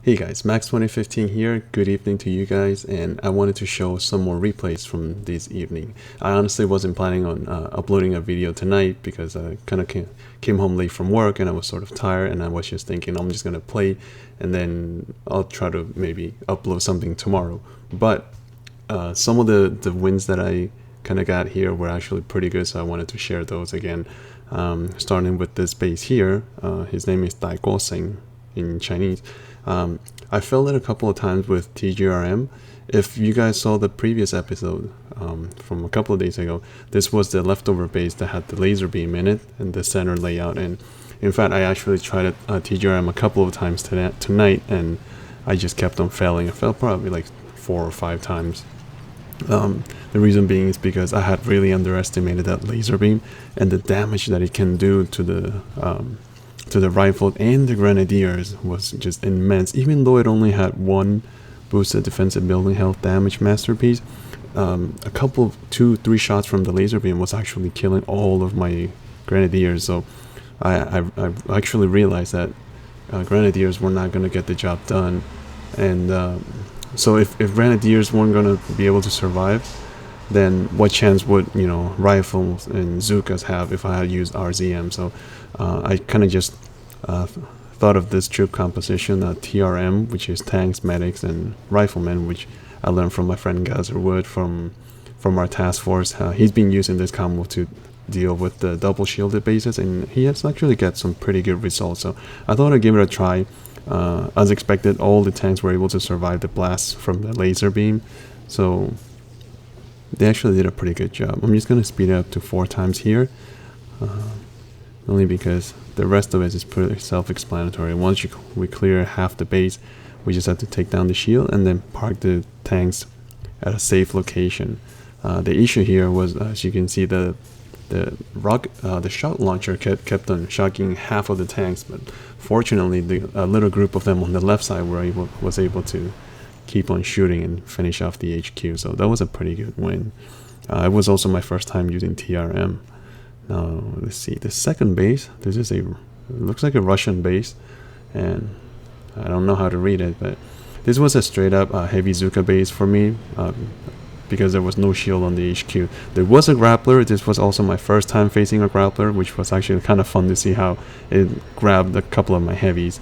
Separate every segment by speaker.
Speaker 1: Hey guys, Max2015 here. Good evening to you guys, and I wanted to show some more replays from this evening. I honestly wasn't planning on uploading a video tonight because I kind of came home late from work and I was sort of tired, and I was just thinking I'm just gonna play and then I'll try to maybe upload something tomorrow. But some of the wins that I kind of got here were actually pretty good, so I wanted to share those again. Starting with this base here, his name is Dai Guosing in Chinese. I failed it a couple of times with TGRM. If you guys saw the previous episode from a couple of days ago, this was the leftover base that had the laser beam in it and the center layout. And in fact, I actually tried it TGRM a couple of times tonight, and I just kept on failing. I failed probably like 4 or 5 times. The reason being is because I had really underestimated that laser beam and the damage that it can do to the rifle and the grenadiers was just immense. Even though it only had one boosted defensive building health damage masterpiece, a couple of 2-3 shots from the laser beam was actually killing all of my grenadiers. So I actually realized that grenadiers were not going to get the job done, and so if grenadiers weren't going to be able to survive, then what chance would rifles and Zookas have if I had used RZM? So I kind of just thought of this troop composition, TRM, which is tanks, medics, and riflemen, which I learned from my friend Gazerwood from our task force. He's been using this combo to deal with the double shielded bases, and he has actually got some pretty good results. So I thought I'd give it a try. As expected, all the tanks were able to survive the blast from the laser beam, so they actually did a pretty good job. I'm just going to speed it up to 4 times here, only because the rest of it is pretty self-explanatory. Once we clear half the base, we just have to take down the shield and then park the tanks at a safe location. The issue here was, as you can see, the shot launcher kept on shocking half of the tanks, but fortunately the little group of them on the left side was able to keep on shooting and finish off the HQ. So that was a pretty good win. It was also my first time using TRM. Now let's see the second base. This is it looks like a Russian base, and I don't know how to read it, but this was a straight up heavy Zooka base for me, because there was no shield on the HQ. There was a grappler. This was also my first time facing a grappler, which was actually kind of fun to see how it grabbed a couple of my heavies.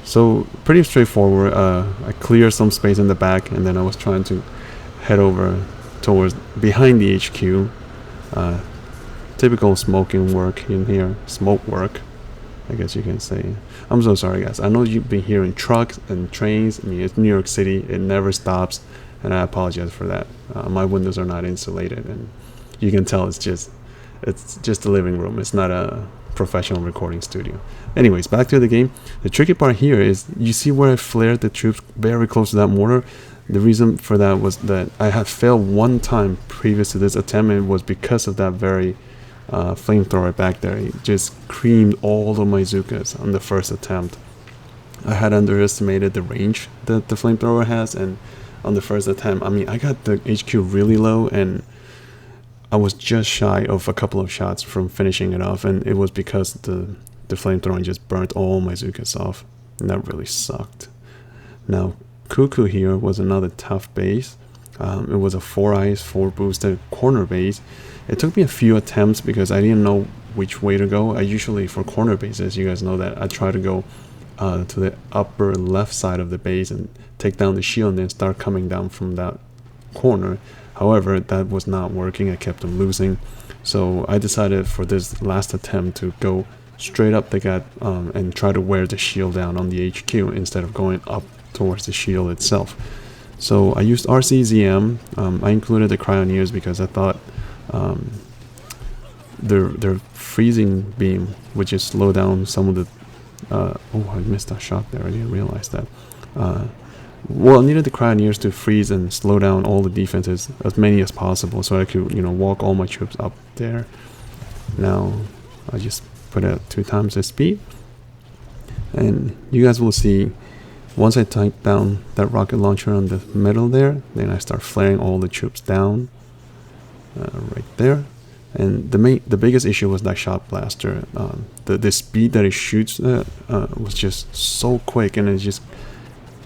Speaker 1: So pretty straightforward. I cleared some space in the back, and then I was trying to head over towards behind the HQ. Typical smoking work in here. Smoke work, I guess you can say. I'm so sorry, guys. I know you've been hearing trucks and trains. I mean, it's New York City. It never stops, and I apologize for that. My windows are not insulated, and you can tell it's just a living room. It's not a professional recording studio. Anyways, back to the game. The tricky part here is you see where I flared the troops very close to that mortar. The reason for that was that I had failed one time previous to this attempt, and it was because of that very flamethrower back there. It just creamed all of my Zookas on the first attempt. I had underestimated the range that the flamethrower has, and on the first attempt, I mean, I got the HQ really low, and I was just shy of a couple of shots from finishing it off, and it was because the flamethrower just burnt all my Zookas off, and that really sucked. Now, Cuckoo here was another tough base. It was a 4 ice, 4 boosted corner base. It took me a few attempts because I didn't know which way to go. I usually, for corner bases, you guys know that I try to go to the upper left side of the base and take down the shield and then start coming down from that corner. However, that was not working. I kept on losing. So I decided for this last attempt to go straight up the gut and try to wear the shield down on the HQ instead of going up towards the shield itself. So I used RCZM. I included the Cryoneers because I thought their freezing beam would just slow down some of the oh, I missed that shot there. I didn't realize that. Well, I needed the Cryoneers to freeze and slow down all the defenses, as many as possible, so I could, walk all my troops up there. Now, I just put it at 2 times the speed, and you guys will see. Once I type down that rocket launcher on the middle there, then I start flaring all the troops down right there, And the biggest issue was that shot blaster. The speed that it shoots was just so quick, and it just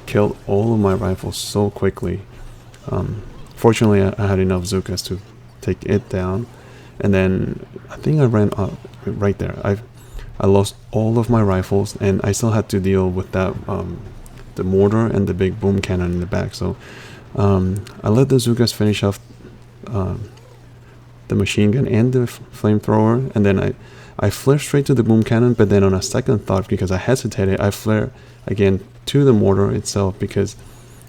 Speaker 1: killed all of my rifles so quickly. Fortunately, I had enough Zookas to take it down, and then I think I ran out right there. I lost all of my rifles, and I still had to deal with that the mortar and the big boom cannon in the back. So I let the Zookas finish off the machine gun and the flamethrower, and then I flared straight to the boom cannon. But then on a second thought, because I hesitated, I flared again to the mortar itself, because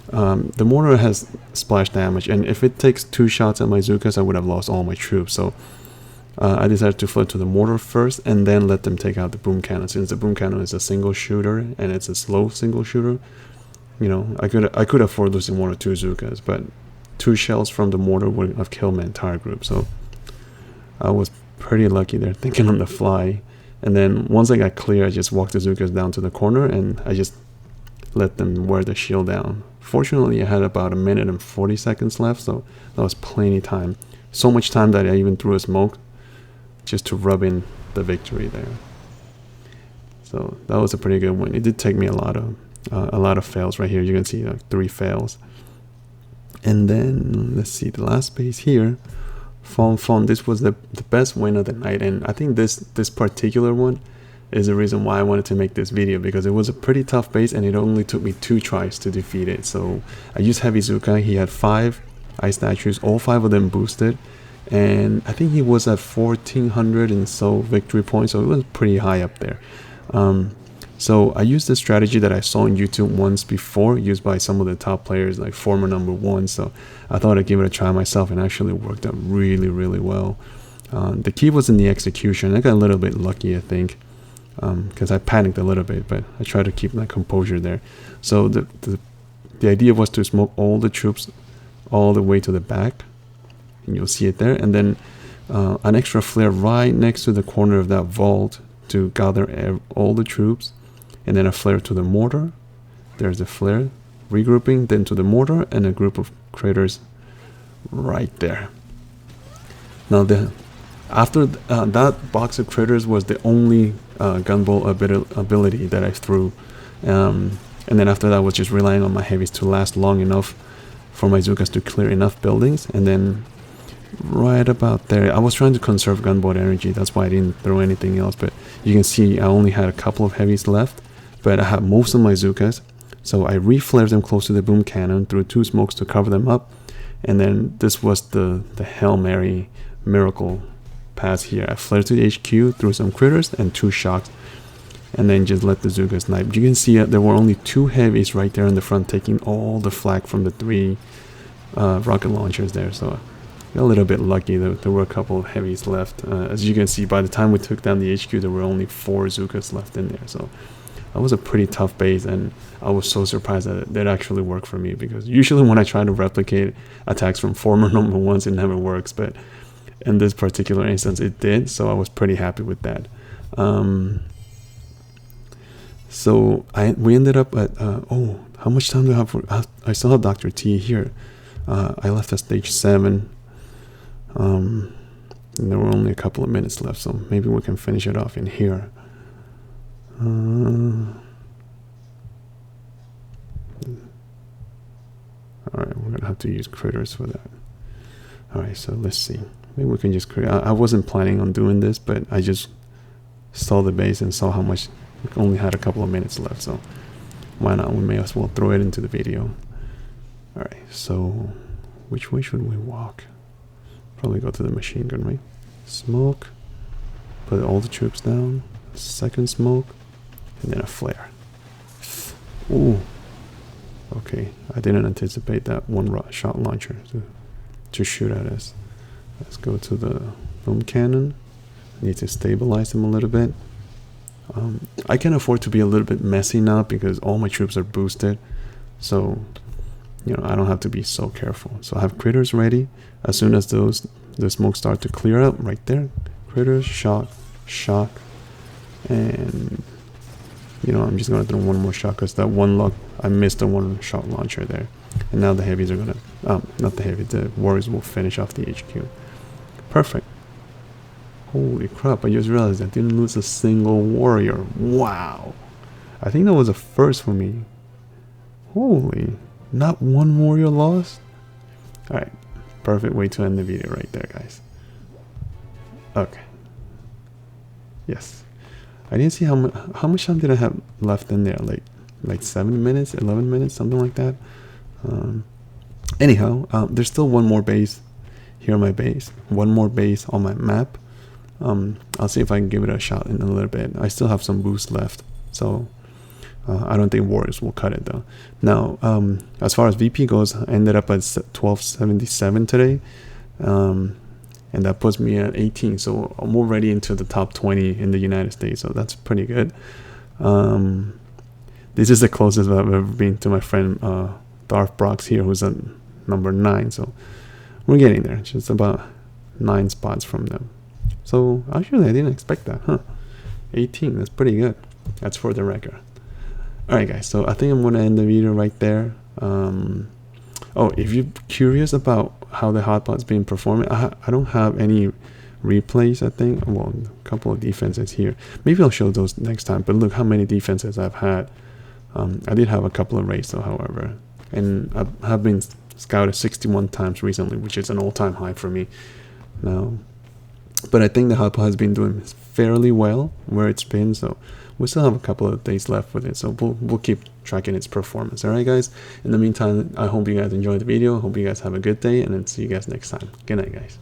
Speaker 1: the mortar has splash damage, and if it takes 2 shots at my Zookas, I would have lost all my troops. So I decided to flare to the mortar first, and then let them take out the boom cannon. Since the boom cannon is a single shooter and it's a slow single shooter, you know, I could afford losing 1 or 2 Zookas, but 2 shells from the mortar would have killed my entire group. So I was pretty lucky there, thinking on the fly. And then once I got clear, I just walked the Zookas down to the corner, and I just let them wear the shield down. Fortunately, I had about 1 minute and 40 seconds left, so that was plenty time. So much time that I even threw a smoke just to rub in the victory there. So that was a pretty good win. It did take me a lot of fails right here. You can see 3 fails. And then let's see the last base here. Fun. This was the best win of the night, and I think this particular one is the reason why I wanted to make this video, because it was a pretty tough base, and it only took me 2 tries to defeat it. So I used Heavy Zooka. He had 5 ice statues, all 5 of them boosted, and I think he was at 1400 and so victory points, so it was pretty high up there. So I used the strategy that I saw on YouTube once before, used by some of the top players, like former #1. So I thought I'd give it a try myself, and actually worked out really, really well. The key was in the execution. I got a little bit lucky, I think, because I panicked a little bit, but I tried to keep my composure there. So the idea was to smoke all the troops all the way to the back, and you'll see it there, and then an extra flare right next to the corner of that vault to gather all the troops, and then a flare to the mortar. There's a flare, regrouping, then to the mortar, and a group of critters right there. Now after that box of critters was the only gunbolt ability that I threw, and then after that was just relying on my heavies to last long enough for my Zookas to clear enough buildings. And then right about there, I was trying to conserve gunboat energy, that's why I didn't throw anything else, but you can see I only had a couple of heavies left, but I had most of my Zookas. So I reflared them close to the boom cannon, threw 2 smokes to cover them up, and then this was the Hail Mary miracle pass here. I flared to the HQ, threw some critters and 2 shocks, and then just let the Zooka snipe. You can see there were only 2 heavies right there in the front, taking all the flak from the 3 rocket launchers there. So I got a little bit lucky. There were a couple of heavies left. As you can see, by the time we took down the HQ, there were only 4 Zookas left in there. So that was a pretty tough base, and I was so surprised that it actually worked for me, because usually when I try to replicate attacks from former #1s, it never works, but in this particular instance it did, so I was pretty happy with that. So we ended up at oh, how much time do I have for, I still have Dr. T here. I left at stage 7, and there were only a couple of minutes left, so maybe we can finish it off in here. Alright, we're gonna have to use critters for that. Alright, so let's see. Maybe we can just create. I wasn't planning on doing this, but I just saw the base and saw how much. We only had a couple of minutes left, so why not? We may as well throw it into the video. Alright, so which way should we walk? Probably go to the machine gun, right? Smoke. Put all the troops down. Second smoke. And then a flare. Ooh. Okay, I didn't anticipate that one shot launcher to shoot at us. Let's go to the boom cannon. Need to stabilize them a little bit. I can afford to be a little bit messy now because all my troops are boosted. So, you know, I don't have to be so careful. So I have critters ready. As soon as the smoke start to clear up, right there, critters, shock, and you know, I'm just gonna throw one more shot because that one luck, I missed the one shot launcher there. And now the heavies are gonna, not the heavy, the warriors will finish off the HQ. Perfect. Holy crap, I just realized I didn't lose a single warrior. Wow. I think that was a first for me. Holy, not one warrior lost? Alright, perfect way to end the video right there, guys. Okay. Yes. I didn't see how much time did I have left in there, like 7 minutes, 11 minutes, something like that. Anyhow, there's still one more base here on my base, one more base on my map. I'll see if I can give it a shot in a little bit. I still have some boost left, so I don't think warriors will cut it though. Now, as far as VP goes, I ended up at 1277 today, and that puts me at 18, so I'm already into the top 20 in the United States, so that's pretty good. This is the closest I've ever been to my friend Darth Brox here, who's at number 9, so we're getting there, just about 9 spots from them. So actually I didn't expect that, huh? 18, that's pretty good. That's for the record. Alright guys, so I think I'm going to end the video right there. Oh, if you're curious about how the hotpot's been performing, I don't have any replays, I think. Well, a couple of defenses here. Maybe I'll show those next time, but look how many defenses I've had. I did have a couple of raids though, however. And I have been scouted 61 times recently, which is an all-time high for me now. But I think the hotpot has been doing fairly well where it's been, so we still have a couple of days left with it, so we'll keep tracking its performance. Alright guys, in the meantime, I hope you guys enjoyed the video. Hope you guys have a good day, and then see you guys next time. Good night guys.